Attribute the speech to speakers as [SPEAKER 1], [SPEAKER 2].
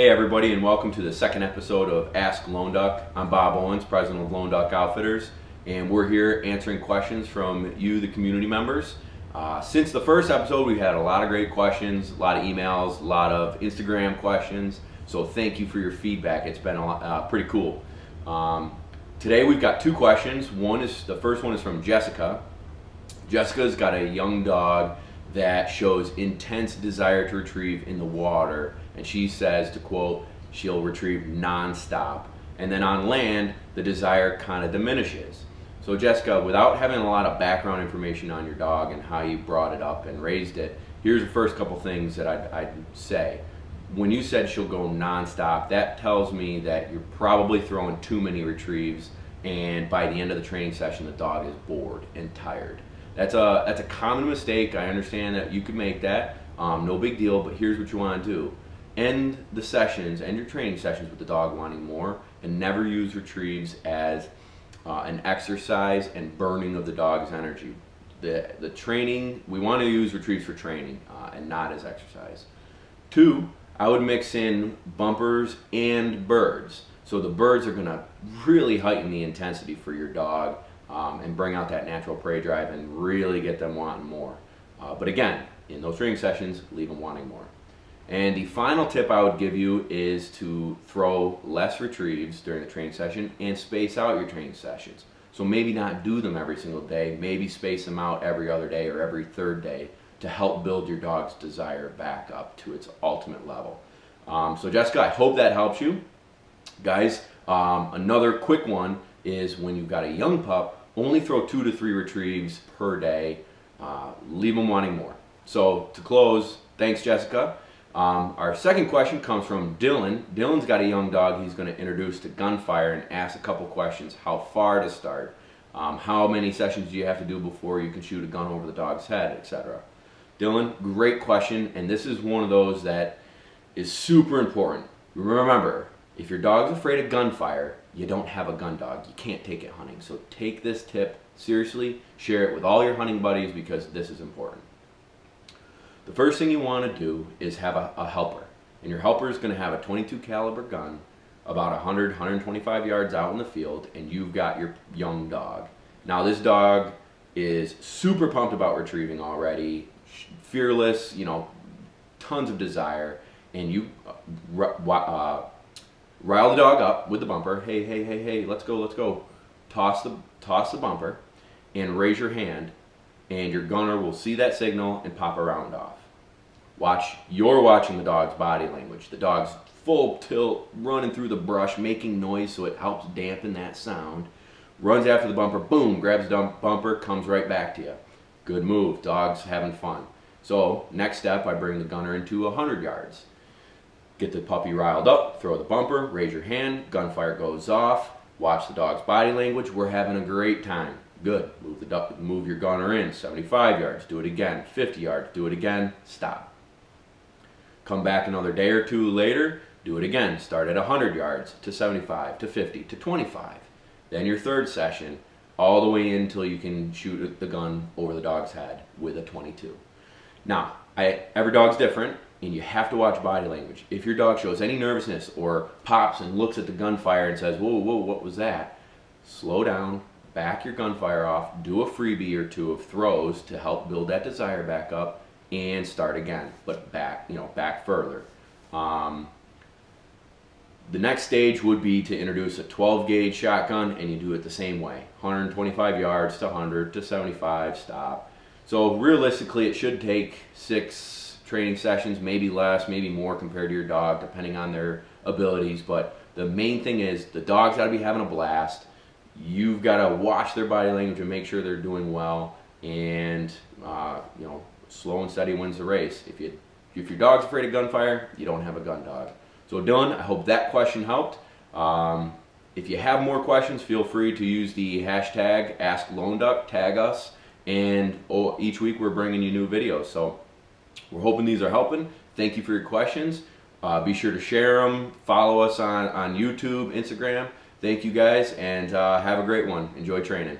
[SPEAKER 1] Hey everybody, and welcome to the second episode of Ask Lone Duck. I'm Bob Owens, president of Lone Duck Outfitters, and we're here answering questions from you, the community members. Since the first episode, we've had a lot of great questions, a lot of emails, a lot of Instagram questions, so thank you for your feedback. It's been pretty cool. Today we've got two questions. The first one is from Jessica. Jessica's got a young dog that shows intense desire to retrieve in the water, and she says, to quote, she'll retrieve non-stop, and then on land the desire kind of diminishes. So Jessica, without having a lot of background information on your dog and how you brought it up and raised it, here's the first couple things that I'd say. When you said she'll go non-stop, that tells me that you're probably throwing too many retrieves, and by the end of the training session the dog is bored and tired. That's a common mistake. I understand that you could make that, no big deal, but here's what you want to do. End the sessions, end your training sessions with the dog wanting more, and never use retrieves as an exercise and burning of the dog's energy. The training, we want to use retrieves for training and not as exercise. Two, I would mix in bumpers and birds. So the birds are going to really heighten the intensity for your dog and bring out that natural prey drive and really get them wanting more. But again, in those training sessions, leave them wanting more. And the final tip I would give you is to throw less retrieves during the training session and space out your training sessions. So maybe not do them every single day, maybe space them out every other day or every third day to help build your dog's desire back up to its ultimate level. So Jessica, I hope that helps you. Guys, another quick one is when you've got a young pup, only throw 2 to 3 retrieves per day. Leave them wanting more. So to close, thanks Jessica. Our second question comes from Dylan. Dylan's got a young dog he's going to introduce to Gunfire and ask a couple questions. How far to start? How many sessions do you have to do before you can shoot a gun over the dog's head, etc. Dylan, great question, and this is one of those that is super important. Remember, if your dog's afraid of gunfire, you don't have a gun dog. You can't take it hunting. So take this tip seriously, share it with all your hunting buddies because this is important. The first thing you want to do is have a helper. And your helper is going to have a .22 caliber gun about 100, 125 yards out in the field, and you've got your young dog. Now this dog is super pumped about retrieving already, fearless, tons of desire, and you rile the dog up with the bumper. Hey, let's go. Toss the bumper and raise your hand, and your gunner will see that signal and pop a round off. You're watching the dog's body language. The dog's full tilt, running through the brush, making noise so it helps dampen that sound. Runs after the bumper, boom, grabs the bumper, comes right back to you. Good move, dog's having fun. So next step, I bring the gunner into 100 yards. Get the puppy riled up, throw the bumper, raise your hand, gunfire goes off, watch the dog's body language, we're having a great time. Good, move your gunner in, 75 yards, do it again, 50 yards, do it again, stop. Come back another day or two later, do it again, start at 100 yards, to 75, to 50, to 25. Then your third session, all the way in until you can shoot the gun over the dog's head with a .22. Now, every dog's different, and you have to watch body language. If your dog shows any nervousness or pops and looks at the gunfire and says, whoa, what was that? Slow down, back your gunfire off, do a freebie or two of throws to help build that desire back up, and start again, but back further. The next stage would be to introduce a 12 gauge shotgun, and you do it the same way. 125 yards to 100 to 75, stop. So realistically, it should take 6 training sessions, maybe less, maybe more compared to your dog, depending on their abilities. But the main thing is the dog's got to be having a blast. You've got to watch their body language and make sure they're doing well. And slow and steady wins the race. If your dog's afraid of gunfire, you don't have a gun dog. So Dylan, I hope that question helped. If you have more questions, feel free to use the hashtag #AskLoneDuck, tag us, and each week we're bringing you new videos. So we're hoping these are helping. Thank you for your questions. Be sure to share them. Follow us on YouTube, Instagram. Thank you guys, and have a great one. Enjoy training.